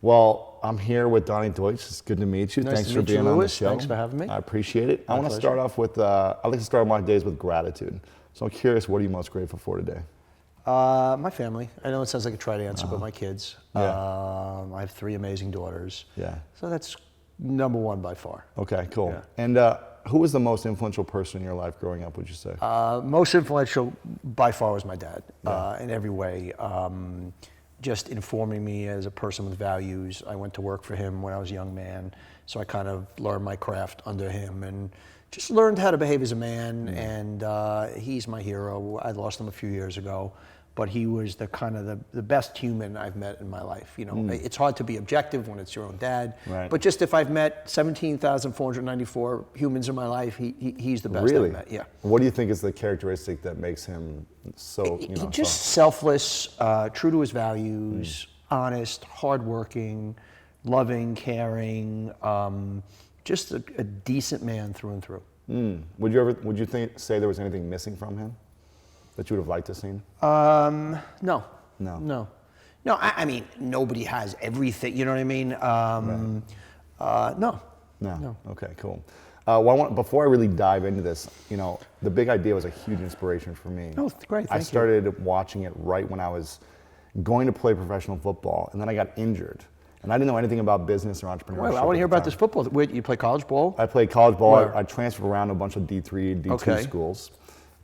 Well, I'm here with Donny Deutsch. It's good to meet you. Nice Thanks to for meet you, being on the Louis. show. Thanks for having me. I appreciate it. I want to pleasure. start off with, I like to start my days with gratitude. So I'm curious, what are you most grateful for today? My family. I know it sounds like a trite answer, but my kids. Yeah. I have 3 amazing daughters. Yeah. So that's number 1 by far. Okay, cool. Yeah. And who was the most influential person in your life growing up, would you say? Most influential by far was my dad, Yeah. in every way. Just informing me as a person with values. I went to work for him when I was a young man, so I kind of learned my craft under him and just learned how to behave as a man. And he's my hero. I lost him a few years ago, but he was the kind of the best human I've met in my life. You know, it's hard to be objective when it's your own dad, Right. but just if I've met 17,494 humans in my life, he's the best Really? I've met. Yeah. What do you think is the characteristic that makes him so, He just selfless, true to his values, honest, hardworking, loving, caring, just a decent man through and through. Would you say there was anything missing from him that you would have liked to have seen? No. No. No, I mean, nobody has everything, you know what I mean? No. No. Okay, cool. Well, before I really dive into this, the Big Idea was a huge inspiration for me. Oh, great, I thank you. started watching it right when I was going to play professional football, and then I got injured. And I didn't know anything about business or entrepreneurship. Wait, I want to hear about this football. Where, you play college ball? I played college ball. Where? I transferred around to a bunch of D3, D2 Okay. schools.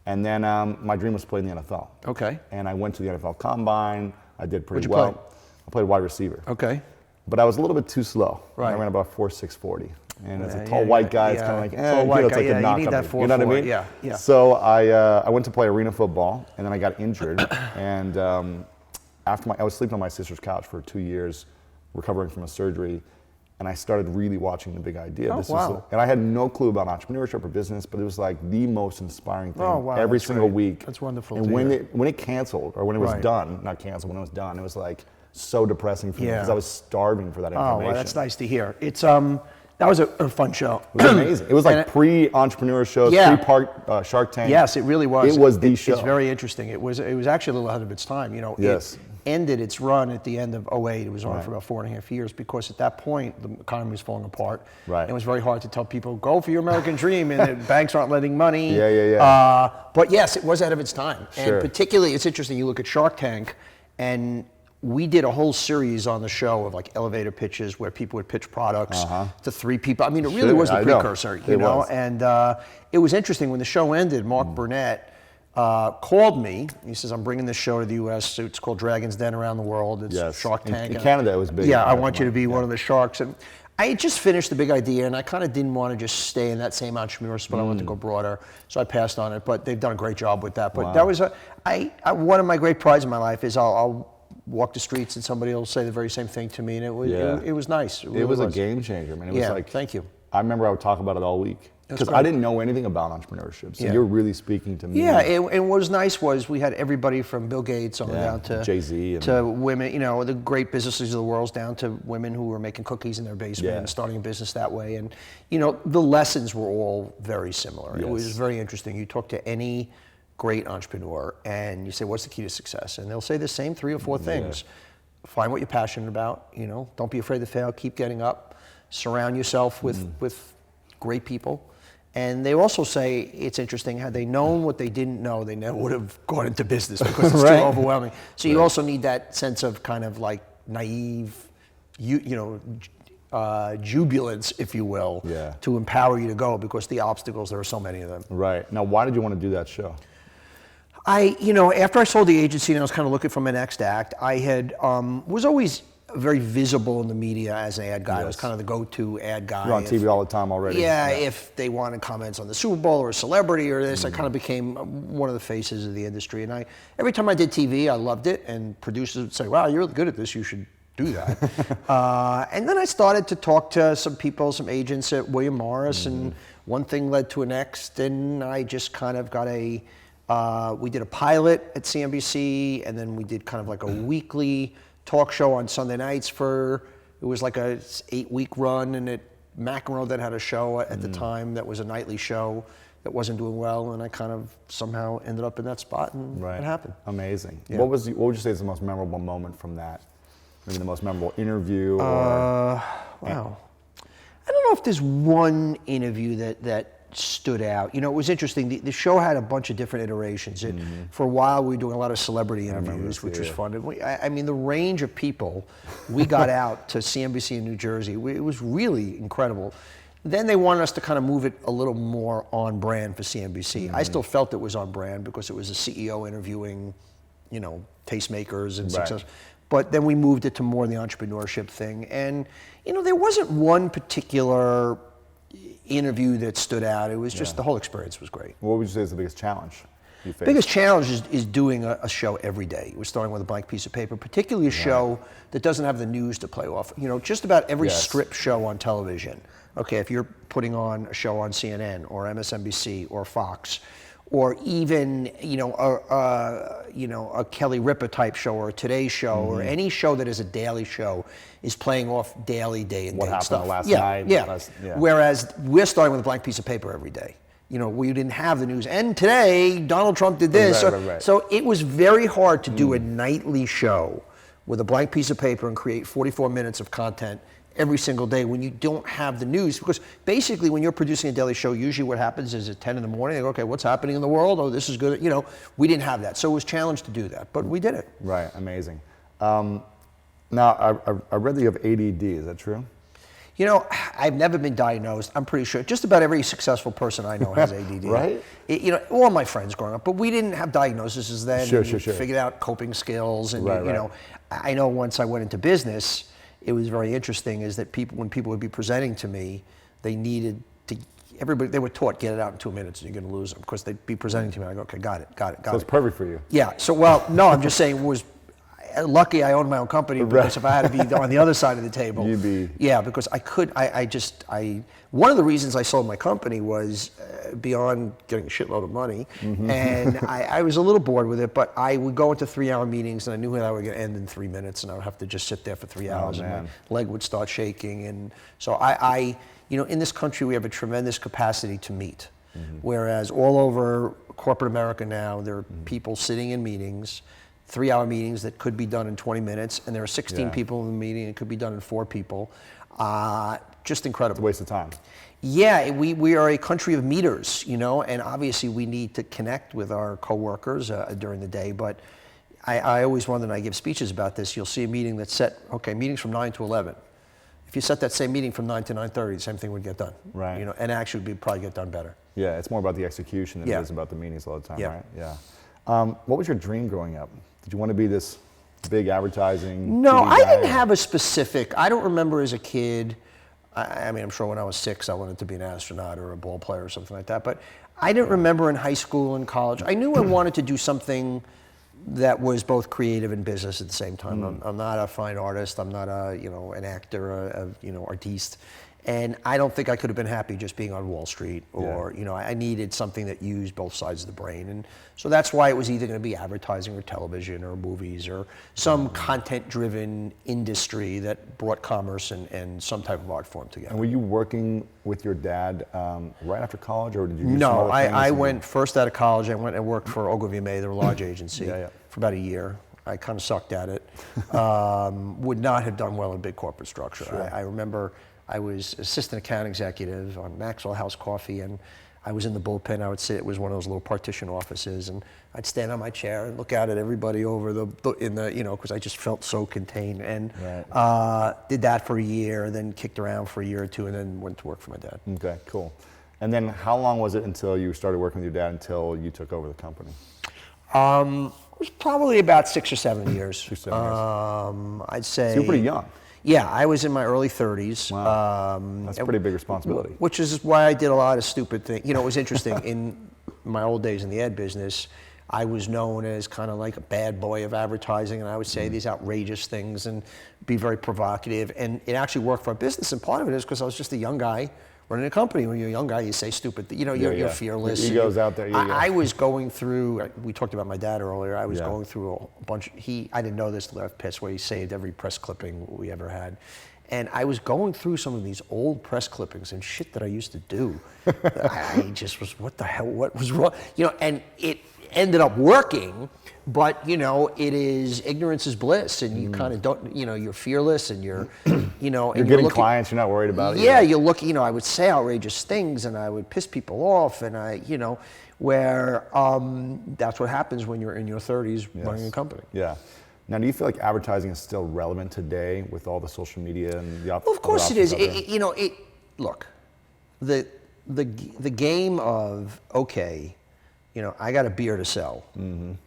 And then my dream was to play in the NFL. Okay. And I went to the NFL Combine. I did pretty What'd you well. play? I played wide receiver. Okay. But I was a little bit too slow. Right. I ran about 4.6 40. And as a Yeah, tall yeah, white guy, it's yeah. kind of like, Tall white it's guy, like yeah, a knock you need on that me. 4'4", You know what I mean? yeah. So I went to play arena football, and then I got injured. And after I was sleeping on my sister's couch for 2 years, recovering from a surgery. And I started really watching The Big Idea. Oh, wow. And I had no clue about entrepreneurship or business, but it was like the most inspiring thing every that's single great. week. That's wonderful And to when hear. it canceled, or when it was Right. done, not canceled, when it was done, it was like so depressing for me Yeah. because I was starving for that information. Oh, well, that's nice to hear. It's that was a fun show. It was amazing. It was like And pre-entrepreneur show, Yeah. pre-part Shark Tank. Yes, it really was. It was the show. It's very interesting. It was actually a little ahead of its time. Yes. It ended its run at the end of 2008. It was on Right. for about 4.5 years because at that point the economy was falling apart. Right. It was very hard to tell people go for your American dream, and the banks aren't lending money. Yeah. But yes, it was ahead of its time. Sure. And particularly, it's interesting. You look at Shark Tank, and we did a whole series on the show of like elevator pitches where people would pitch products to 3 people. I mean, it really Sure, was the I know. precursor, It was. And it was interesting when the show ended. Mark Burnett called me. He says, "I'm bringing this show to the U.S. It's called Dragon's Den around the world. It's Yes. Shark Tank. In Canada, it was big. Yeah, I want you to be one of the sharks." And I had just finished The Big Idea, and I kind of didn't want to just stay in that same entrepreneurship, but I wanted to go broader. So I passed on it. But they've done a great job with that. But that was one of my great prides in my life is I'll walk the streets and somebody will say the very same thing to me, and it was nice. It really was a game changer, man. It was like, thank you. I remember I would talk about it all week because I didn't know anything about entrepreneurship. So you're really speaking to me. Yeah, and what was nice was we had everybody from Bill Gates on down to Jay-Z to women, the great businesses of the world, down to women who were making cookies in their basement and starting a business that way. And the lessons were all very similar. It was very interesting. You talk to any great entrepreneur and you say, "What's the key to success?" And they'll say the same 3 or 4 things. Find what you're passionate about. Don't be afraid to fail. Keep getting up. Surround yourself with great people. And they also say, it's interesting, had they known what they didn't know, they never would have gone into business because it's Right. too overwhelming. So you also need that sense of kind of like naive, jubilance, if you will, to empower you to go because the obstacles, there are so many of them. Right. Now, why did you want to do that show? After I sold the agency and I was kind of looking for my next act, I had was always very visible in the media as an ad guy. I was kind of the go-to ad guy. You're on TV all the time already. Yeah, if they wanted comments on the Super Bowl or a celebrity or this, I kind of became one of the faces of the industry. And every time I did TV, I loved it, and producers would say, "Wow, you're really good at this, you should do that." And then I started to talk to some people, some agents at William Morris, and one thing led to the next, and I just kind of got we did a pilot at CNBC, and then we did kind of like a weekly talk show on Sunday nights it was like a 8-week run, and at McEnroe that had a show at the time that was a nightly show. that wasn't doing well, and I kind of somehow ended up in that spot, and it happened. Amazing. Yeah. What would you say is the most memorable moment from that? Maybe the most memorable interview? Or wow. I don't know if there's one interview that stood out. You know, it was interesting. The show had a bunch of different iterations. For a while, we were doing a lot of celebrity interviews, which was fun. And I mean, the range of people we got out to CNBC in New Jersey, it was really incredible. Then they wanted us to kind of move it a little more on brand for CNBC. I still felt it was on brand because it was a CEO interviewing, you know, tastemakers and success. But then we moved it to more the entrepreneurship thing. And, you know, there wasn't one particular interview that stood out. It was just the whole experience was great. What would you say is the biggest challenge you faced? Biggest challenge is doing a show every day. We're starting with a blank piece of paper, particularly a show that doesn't have the news to play off. You know, just about every strip show on television. Okay, if you're putting on a show on CNN or MSNBC or Fox, or even a Kelly Ripa type show or a Today Show or any show that is a daily show is playing off daily, day and what date happened stuff. last night. Whereas we're starting with a blank piece of paper every day. You know, we didn't have the news. And today, Donald Trump did this. So it was very hard to do a nightly show with a blank piece of paper and create 44 minutes of content every single day when you don't have the news. Because basically when you're producing a daily show, usually what happens is at 10 in the morning, they go, okay, what's happening in the world? Oh, this is good. You know, we didn't have that. So it was challenged to do that, but we did it. Right, amazing. Now, I read that you have ADD, is that true? You know, I've never been diagnosed. I'm pretty sure just about every successful person I know has ADD. Right? You know, all my friends growing up, but we didn't have diagnoses then. Sure. Figured out coping skills, and you know, I know once I went into business, it was very interesting. Is that when people would be presenting to me, they needed to. They were taught, get it out in 2 minutes, and you're going to lose them. Of course, they'd be presenting to me. I go, okay, got it. So it's perfect for you. Yeah. So well, no, I'm just saying it was. Lucky I owned my own company, because if I had to be on the other side of the table, because one of the reasons I sold my company was beyond getting a shitload of money, and I was a little bored with it, but I would go into 3-hour meetings and I knew that I was going to end in 3 minutes, and I would have to just sit there for 3 hours and my leg would start shaking. And so you know, in this country we have a tremendous capacity to meet, whereas all over corporate America now, there are people sitting in meetings, 3-hour meetings that could be done in 20 minutes, and there are 16 people in the meeting, it could be done in 4 people. Just incredible. It's a waste of time. Yeah, we are a country of meters, you know, and obviously we need to connect with our coworkers during the day, but I always wonder, and I give speeches about this, you'll see a meeting that's set, okay, meetings from 9 to 11. If you set that same meeting from 9 to 9:30, the same thing would get done. Right. You know, and actually would probably get done better. Yeah, it's more about the execution than it is about the meetings all the time, right? Yeah. What was your dream growing up? Did you want to be this big advertising? No, TV I guy? didn't have a specific. I don't remember as a kid. I mean, I'm sure when I was 6, I wanted to be an astronaut or a ball player or something like that. But I didn't remember in high school and college. I knew I wanted to do something that was both creative and business at the same time. I'm not a fine artist. I'm not an actor, artiste. And I don't think I could have been happy just being on Wall Street, or I needed something that used both sides of the brain. And so that's why it was either going to be advertising or television or movies or some content-driven industry that brought commerce and some type of art form together. And were you working with your dad right after college, or did you do No, some other things? I went first out of college. I went and worked for Ogilvy and May, their large agency, for about a year. I kind of sucked at it. Would not have done well in big corporate structure. Sure. I remember I was assistant account executive on Maxwell House Coffee, and I was in the bullpen. I would sit. It was one of those little partition offices, and I'd stand on my chair and look out at everybody over because I just felt so contained. And did that for a year, then kicked around for a year or two, and then went to work for my dad. Okay, cool. And then how long was it until you started working with your dad until you took over the company? It was probably about 6 or 7 years. 6 or 7 years. I'd say. So you're pretty young. Yeah, I was in my early 30s. Wow. That's a pretty big responsibility. Which is why I did a lot of stupid things. You know, it was interesting. In my old days in the ad business, I was known as kind of like a bad boy of advertising, and I would say these outrageous things and be very provocative. And it actually worked for our business, and part of it is because I was just a young guy running a company. When you're a young guy, you say stupid things. You know, you're fearless. Your ego's out there. I was going through, we talked about my dad earlier, I was going through a bunch, I didn't know this till I was pissed, where he saved every press clipping we ever had. And I was going through some of these old press clippings and shit that I used to do. I just was, what the hell, what was wrong? You know, and it ended up working, but you know, it is, ignorance is bliss, and you kind of don't, you know, you're fearless, and you're, you know. You're getting clients, you're not worried about it. Yeah, you look, you know, I would say outrageous things, and I would piss people off, and I, you know, where that's what happens when you're in your 30s running a company. Yeah. Now, do you feel like advertising is still relevant today with all the social media and the Well, of course it is. You know, look, the game of, okay, you know, I got a beer to sell,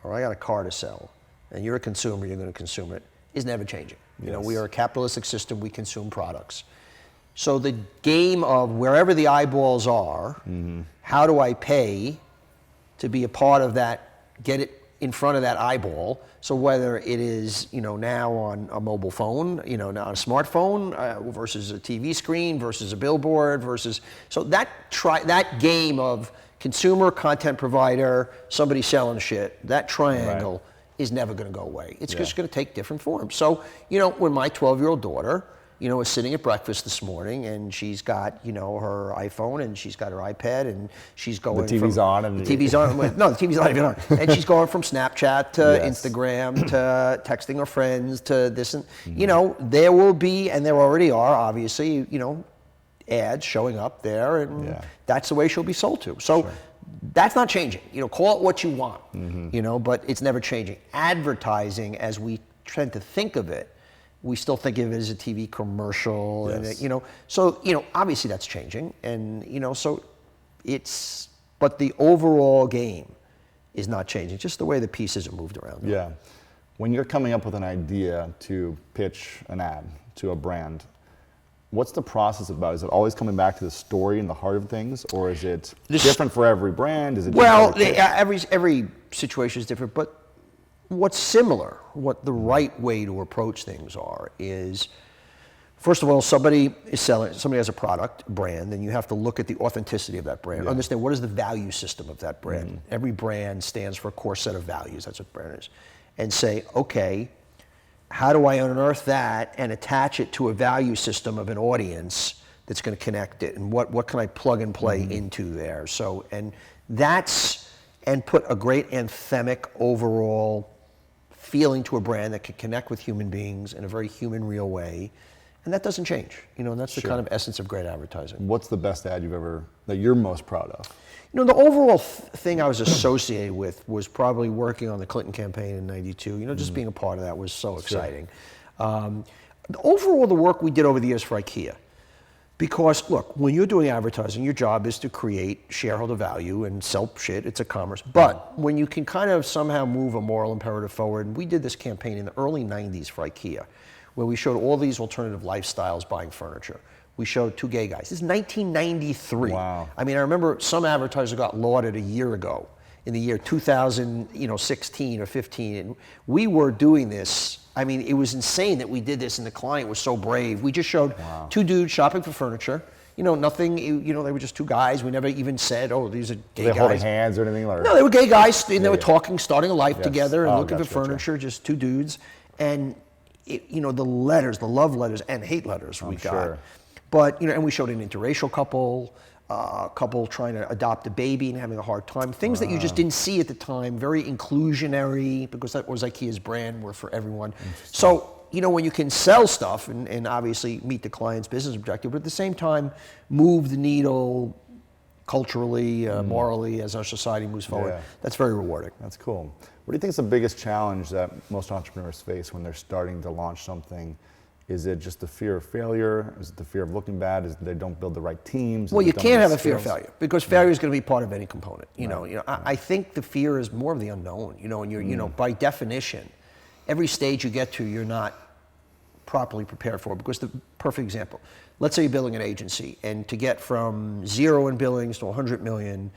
or I got a car to sell, and you're a consumer, you're going to consume it, is never changing. You know, we are a capitalistic system, we consume products. So the game of wherever the eyeballs are, how do I pay to be a part of that, get it in front of that eyeball? So whether it is, you know, now on a mobile phone, you know, now on a smartphone versus a TV screen versus a billboard versus, so that game of consumer, content provider, somebody selling shit, that triangle is never going to go away. It's just going to take different forms. So, you know, when my 12-year-old daughter, you know, was sitting at breakfast this morning, and she's got, you know, her iPhone, and she's got her iPad, and she's going. The TV's on, and the TV's on. No, the TV's not even on. And she's going from Snapchat to Instagram to texting her friends to this, and you know, there will be, and there already are, obviously, you know, ads showing up there, and that's the way she'll be sold to. So. That's not changing. You know, call it what you want. You know, but it's never changing. Advertising, as we tend to think of it, we still think of it as a TV commercial, and you know, so you know, obviously that's changing, and you know, so it's, but the overall game is not changing. Just the way the pieces are moved around. Yeah, when you're coming up with an idea to pitch an ad to a brand, what's the process about? Is it always coming back to the story and the heart of things, or is it different for every brand? Is it every situation is different, but what's similar, what the right way to approach things are is, first of all, somebody has a product, brand, and you have to look at the authenticity of that brand. Understand what is the value system of that brand. Every brand stands for a core set of values. That's what brand is. And say, okay, how do I unearth that and attach it to a value system of an audience that's going to connect it, and what can I plug and play into there? So, and put a great anthemic overall feeling to a brand that can connect with human beings in a very human, real way, and that doesn't change. You know, and that's the kind of essence of great advertising. What's the best ad that you're most proud of? You know, the overall thing I was associated with was probably working on the Clinton campaign in '92. You know, just being a part of that was so exciting. Overall, the work we did over the years for IKEA. Because, look, when you're doing advertising, your job is to create shareholder value and sell shit. It's a commerce. But when you can kind of somehow move a moral imperative forward, and we did this campaign in the early 90s for IKEA, where we showed all these alternative lifestyles buying furniture. We showed two gay guys. This is 1993. Wow. I mean, I remember some advertiser got lauded a year ago, in the year 2016 or 15. And we were doing this. I mean, it was insane that we did this, and the client was so brave. We just showed two dudes shopping for furniture. You know, nothing, you know, they were just two guys. We never even said, oh, these are gay guys. Were they holding hands or anything? Or? No, they were gay guys, and they were talking, starting a life together, and looking for furniture, just two dudes. And, you know, the letters, the love letters and hate letters we got. Sure. But, you know, and we showed an interracial couple, a couple trying to adopt a baby and having a hard time. Things that you just didn't see at the time, very inclusionary, because that was IKEA's brand, were for everyone. So, you know, when you can sell stuff and obviously meet the client's business objective, but at the same time move the needle culturally, morally, as our society moves forward, that's very rewarding. That's cool. What do you think is the biggest challenge that most entrepreneurs face when they're starting to launch something? Is it just the fear of failure? Is it the fear of looking bad? Is it they don't build the right teams? Well, you can't have a fear of failure, because failure is going to be part of any component. You know, I think the fear is more of the unknown. You know, and you know, by definition, every stage you get to, you're not properly prepared for. Because the perfect example, let's say you're building an agency, and to get from 0 in billings to 100 million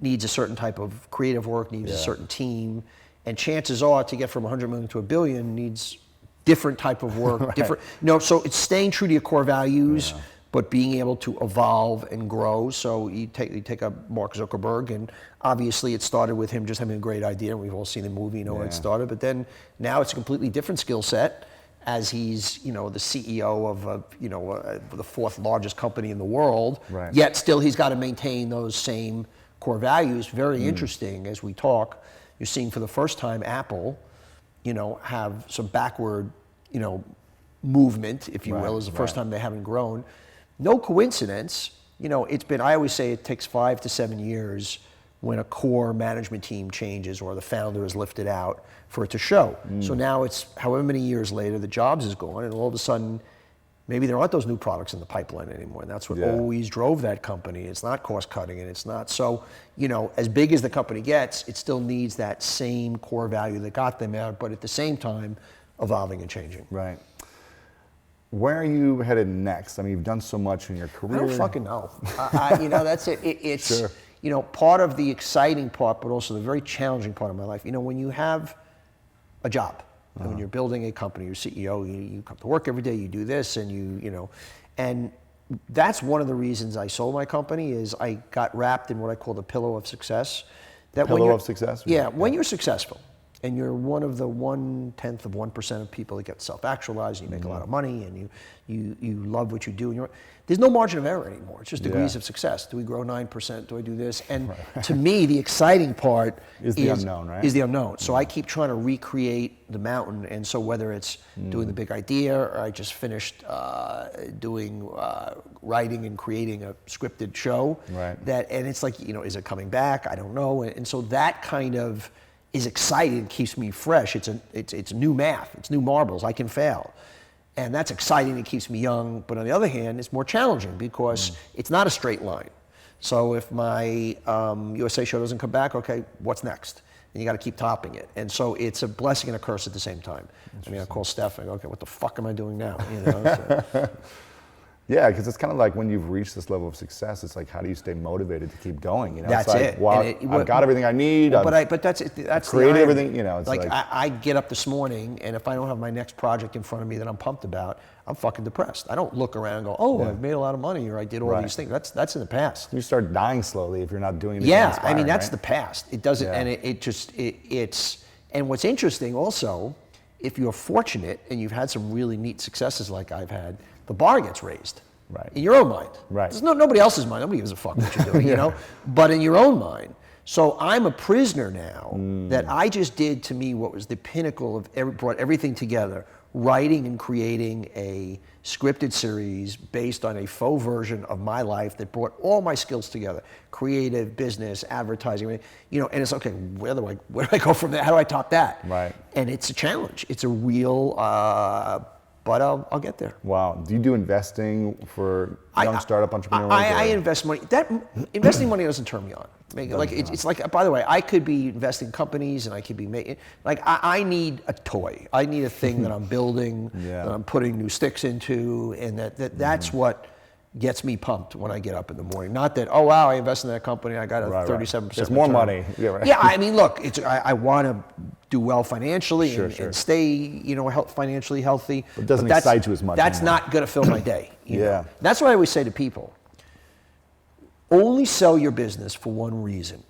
needs a certain type of creative work, needs a certain team, and chances are to get from 100 million to $1 billion needs different type of work, different. You know, so it's staying true to your core values, but being able to evolve and grow. So you take a Mark Zuckerberg, and obviously it started with him just having a great idea, and we've all seen the movie, you know, where it started. But then now it's a completely different skill set, as he's, you know, the CEO of the fourth largest company in the world. Right. Yet still he's got to maintain those same core values. Very interesting as we talk. You're seeing for the first time Apple, you know, have some backward, you know, movement, if you will. It's the first time they haven't grown. No coincidence. You know, it's been, I always say it takes 5 to 7 years when a core management team changes or the founder is lifted out for it to show. So now it's however many years later, the Jobs is gone, and all of a sudden, maybe there aren't those new products in the pipeline anymore. And that's what always drove that company. It's not cost cutting, and it's not. So, you know, as big as the company gets, it still needs that same core value that got them out, but at the same time, evolving and changing. Right. Where are you headed next? I mean, you've done so much in your career. I don't fucking know. You know, that's it. It's, Sure. you know, part of the exciting part, but also the very challenging part of my life. You know, when you have a job, and when you're building a company, you're CEO, you come to work every day, you do this, and you know, and that's one of the reasons I sold my company is I got wrapped in what I call the pillow of success. That Pillow of success? Yeah, when you're successful, and you're one of the 1/10 of 1% of people that get self-actualized, and you make a lot of money, and you love what you do, and there's no margin of error anymore. It's just degrees of success. Do we grow 9%? Do I do this? And to me, the exciting part is the unknown, right? Is the unknown. So I keep trying to recreate the mountain, and so whether it's doing the big idea, or I just finished doing writing and creating a scripted show, and it's like, you know, is it coming back? I don't know. And so that kind of is exciting, keeps me fresh. It's new math, it's new marbles. I can fail, and that's exciting. It keeps me young. But on the other hand, it's more challenging because it's not a straight line. So if my USA show doesn't come back, okay, what's next? And you got to keep topping it. And so it's a blessing and a curse at the same time. I mean, I call Steph and I go, okay, what the fuck am I doing now? You know. So. Yeah, because it's kind of like when you've reached this level of success, it's like, how do you stay motivated to keep going? You know, That's it's like, it. Well, I've got everything I need. But that's it. That's created everything. You know, it's like I get up this morning, and if I don't have my next project in front of me that I'm pumped about, I'm fucking depressed. I don't look around and go, oh, I've made a lot of money, or I did all these things. That's in the past. You start dying slowly if you're not doing anything. Yeah, inspiring, I mean that's right? the past. It doesn't, and it's and what's interesting also, if you're fortunate and you've had some really neat successes like I've had, the bar gets raised. Right. In your own mind. Right. There's nobody else's mind. Nobody gives a fuck what you're doing, you know? But in your own mind. So I'm a prisoner now that I just did to me what was the pinnacle of brought everything together. Writing and creating a scripted series based on a faux version of my life that brought all my skills together. Creative, business, advertising, you know, and it's okay, where do I go from there? How do I top that? Right. And it's a challenge. It's a real but I'll get there. Wow. Do you do investing for young startup entrepreneurs? I invest money. Investing money doesn't turn me on. It's like, by the way, I could be investing in companies and I could be making, like I need a toy. I need a thing that I'm building, that I'm putting new sticks into, and that's what gets me pumped when I get up in the morning. Not that, oh wow, I invested in that company, I got a 37%. There's more money. Yeah, right. Yeah, I mean, look, I want to do well financially and stay, you know, financially healthy. It doesn't excite you as much. That's anymore. not going to fill my day. You know? That's what I always say to people. Only sell your business for one reason.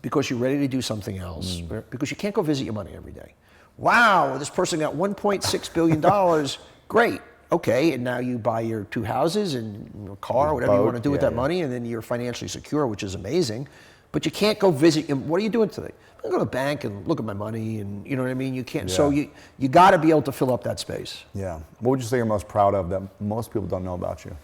Because you're ready to do something else. Because you can't go visit your money every day. Wow, this person got $1.6 billion. Great. Okay, and now you buy your 2 houses and a car, whatever you want to do with that money, and then you're financially secure, which is amazing. But you can't go visit. What are you doing today? I'm going to go to the bank and look at my money, and you know what I mean? You can't. So you got to be able to fill up that space. Yeah. What would you say you're most proud of that most people don't know about you?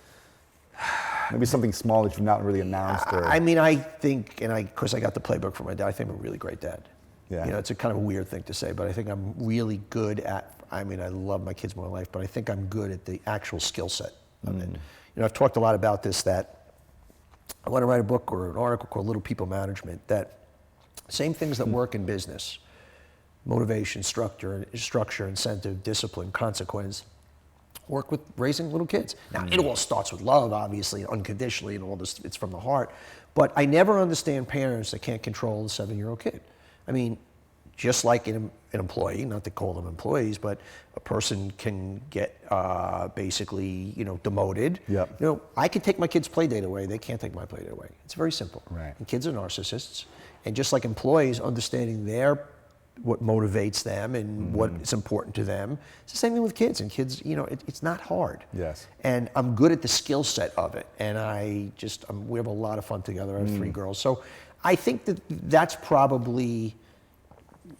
Maybe something small that you've not really announced. Or... I mean, I think, and of course I got the playbook from my dad, I think I'm a really great dad. Yeah. You know, it's a kind of a weird thing to say, but I think I'm really good at, I mean, I love my kids more in life, but I think I'm good at the actual skill set of it. You know, I've talked a lot about this, that I want to write a book or an article called Little People Management, that same things that work in business, motivation, structure, incentive, discipline, consequence, work with raising little kids. Now, it all starts with love, obviously, unconditionally, and all this, it's from the heart. But I never understand parents that can't control the 7-year-old kid. I mean, just like an employee, not to call them employees, but a person can get basically, you know, demoted. Yep. You know, I can take my kid's play date away. They can't take my play date away. It's very simple. Right. And kids are narcissists. And just like employees, understanding their what motivates them and what is important to them. It's the same thing with kids. And kids, you know, it's not hard. Yes. And I'm good at the skill set of it. And we have a lot of fun together. I have 3 girls. So I think that's probably,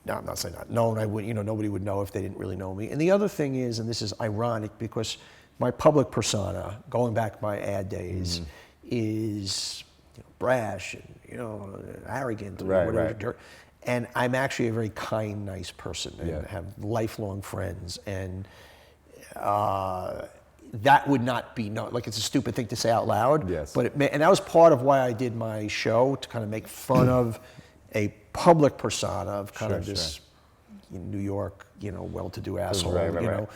no, I'm not saying not known. I would, you know, nobody would know if they didn't really know me. And the other thing is, and this is ironic because my public persona, going back my ad days, is brash and, you know, arrogant, or whatever. Right. And I'm actually a very kind, nice person, and have lifelong friends. And that would not be known. Like, it's a stupid thing to say out loud. Yes. But and that was part of why I did my show, to kind of make fun of a public persona of kind of this New York, you know, well-to-do asshole. Right.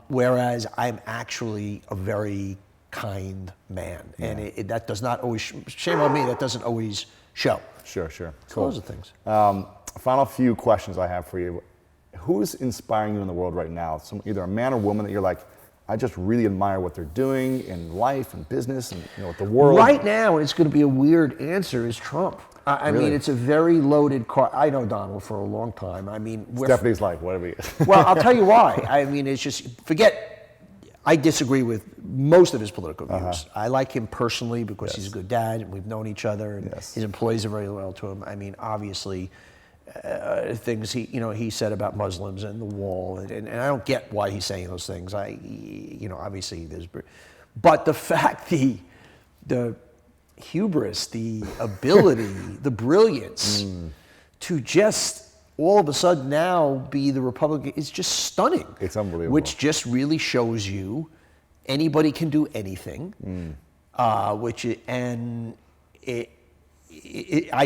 Whereas I'm actually a very kind man, and that does not always. Shame on me. That doesn't always show. Sure. Cool. Those are things. Final few questions I have for you. Who's inspiring you in the world right now? Either a man or woman that you're like, I just really admire what they're doing in life and business and, you know, with the world. Right now, it's going to be a weird answer, is Trump. I mean, it's a very loaded car. I know Donald for a long time. I mean, Stephanie's like, whatever you. Well, I'll tell you why. I mean, it's just, I disagree with most of his political views. I like him personally because he's a good dad and we've known each other, and his employees are very loyal to him. I mean, obviously, things he said about Muslims and the wall, and I don't get why he's saying those things. Obviously but the fact, the hubris, the ability, the brilliance to just all of a sudden now be the Republican is just stunning. It's unbelievable. Which just really shows you anybody can do anything. I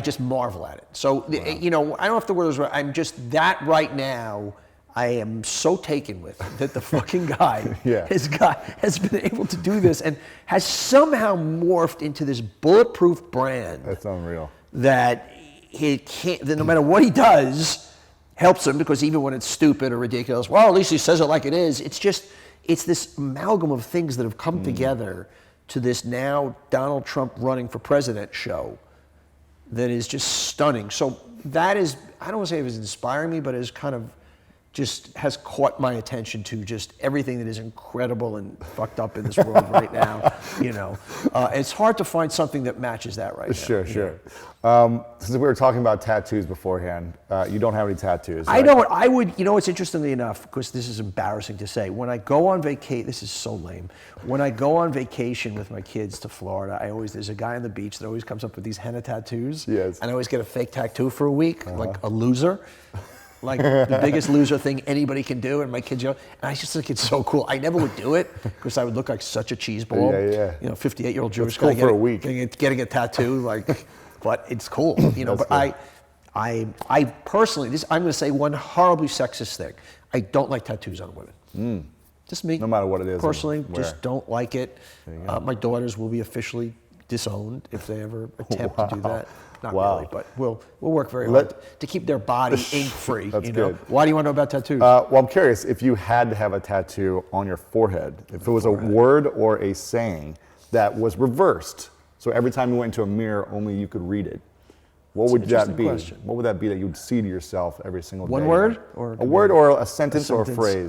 just marvel at it. So, you know, I don't have to wear those. I'm just that right now. I am so taken with that the fucking guy has been able to do this and has somehow morphed into this bulletproof brand. That's unreal. That no matter what he does, helps him, because even when it's stupid or ridiculous, well, at least he says it like it is. It's this amalgam of things that have come together to this now Donald Trump running for president show that is just stunning. So that is, I don't want to say it was inspiring me, but it is kind of just has caught my attention to just everything that is incredible and fucked up in this world right now. You know, it's hard to find something that matches that right now. Sure. Since we were talking about tattoos beforehand, you don't have any tattoos. I don't. I would. You know, it's interestingly enough, because this is embarrassing to say. When I go on vacation, this is so lame. When I go on vacation with my kids to Florida, there's a guy on the beach that always comes up with these henna tattoos. Yes. And I always get a fake tattoo for a week, like a loser. Like the biggest loser thing anybody can do, and my kids go, and I just think it's so cool. I never would do it because I would look like such a cheeseball. You know, 58-year-old Jewish guy for a week. getting a tattoo, like, but it's cool. You know, but cool. I personally, I'm going to say one horribly sexist thing. I don't like tattoos on women. Just me. No matter what it is. Personally, just don't like it. My daughters will be officially disowned if they ever attempt to do that. Not really, but we'll work very hard to keep their body ink-free. That's you know? good. Why do you want to know about tattoos? Well, I'm curious, if you had to have a tattoo on your forehead, if it was a word or a saying that was reversed, so every time you went into a mirror, only you could read it, what would that be? Question. What would that be that you would see to yourself every single day? One word? Or a word or a sentence or a phrase?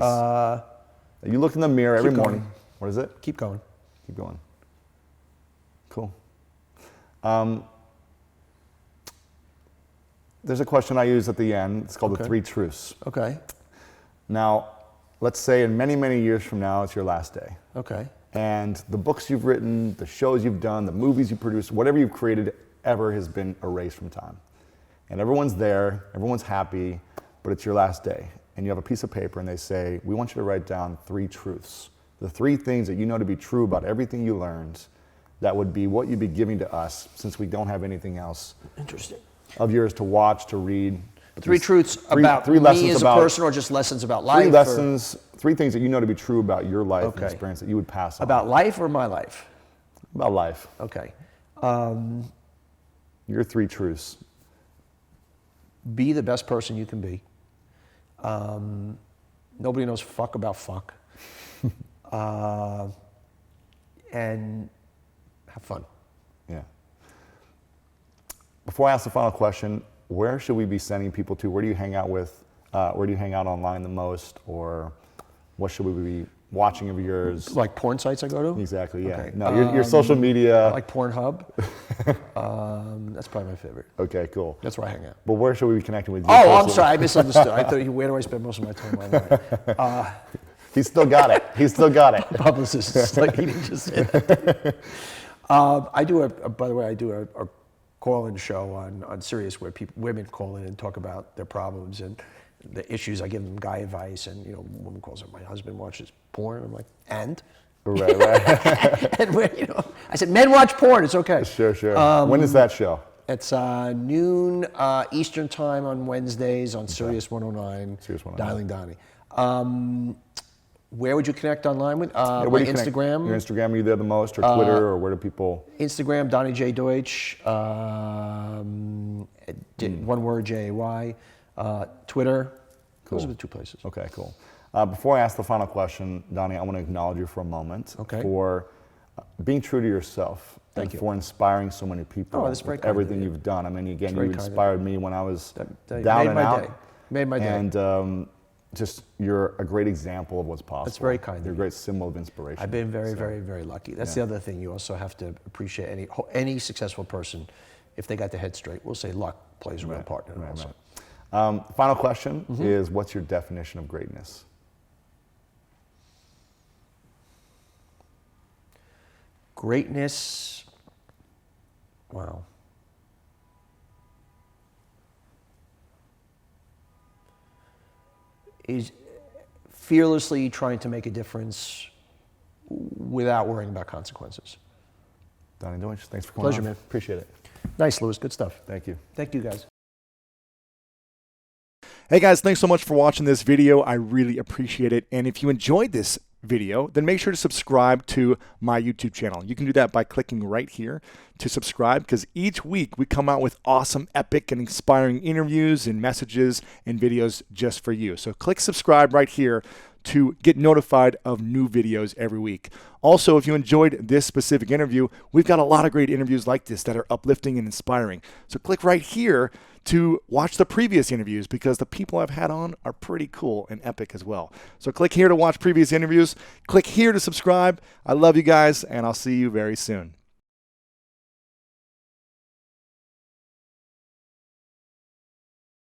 You look in the mirror every morning. What is it? Keep going. Keep going. Cool. There's a question I use at the end. It's called the 3 truths. Okay. Now, let's say in many, many years from now, it's your last day. Okay. And the books you've written, the shows you've done, the movies you've produced, whatever you've created ever has been erased from time. And everyone's there, everyone's happy, but it's your last day. And you have a piece of paper and they say, we want you to write down 3 truths. The 3 things that you know to be true about everything you learned that would be what you'd be giving to us, since we don't have anything else. Interesting. Of yours to watch, to read. 3 truths about me as a person, or just lessons about life? 3 lessons, 3 things that you know to be true about your life and experience that you would pass on. About life or my life? About life. Okay. Your 3 truths. Be the best person you can be. Nobody knows fuck about fuck. And have fun. Yeah. Before I ask the final question, where should we be sending people to? Where do you hang out with? Where do you hang out online the most? Or what should we be watching of yours? Like porn sites I go to? Exactly, yeah. Okay. No, your social media. Like Pornhub. That's probably my favorite. Okay, cool. That's where I hang out. But where should we be connecting with you? Oh, I'm sorry, I misunderstood. I thought, where do I spend most of my time online? He's still got it. He's still got it. Publicist, like he didn't just say that. I do by the way, I do a call-in show on Sirius where women call in and talk about their problems and the issues. I give them guy advice, and a woman calls up, my husband watches porn. I'm like, and? Right. And I said, men watch porn. It's okay. Sure. When is that show? It's noon Eastern time on Wednesdays on Sirius 109. Sirius 109. Dialing Donny. Where would you connect online with? Yeah, my Instagram. Your Instagram, are you there the most, or Twitter, or where do people? Instagram, Donny J. Deutsch. One word, J-A-Y. Twitter. Cool. Those are the two places. Okay, cool. Before I ask the final question, Donny, I want to acknowledge you for a moment for being true to yourself. Thank you. For inspiring so many people with everything you've done. I mean, again, you inspired me when I was down and out. Made my day. And just you're a great example of what's possible. That's very kind. You're a great symbol of inspiration. I've been very, very lucky. That's the other thing. You also have to appreciate any successful person. If they got their head straight, we'll say luck plays a real part in it also. Final question is, what's your definition of greatness? Greatness, wow. Is fearlessly trying to make a difference without worrying about consequences. Donny Deutsch, thanks for coming Pleasure, on. man. Appreciate it. Nice, Louis. Good stuff. Thank you. Thank you, guys. Hey guys, thanks so much for watching this video. I really appreciate it. And if you enjoyed this video, then make sure to subscribe to my YouTube channel. You can do that by clicking right here to subscribe, because each week we come out with awesome, epic, and inspiring interviews and messages and videos just for you. So click subscribe right here to get notified of new videos every week. Also, if you enjoyed this specific interview, we've got a lot of great interviews like this that are uplifting and inspiring. So click right here to watch the previous interviews, because the people I've had on are pretty cool and epic as well. So click here to watch previous interviews. Click here to subscribe. I love you guys, and I'll see you very soon.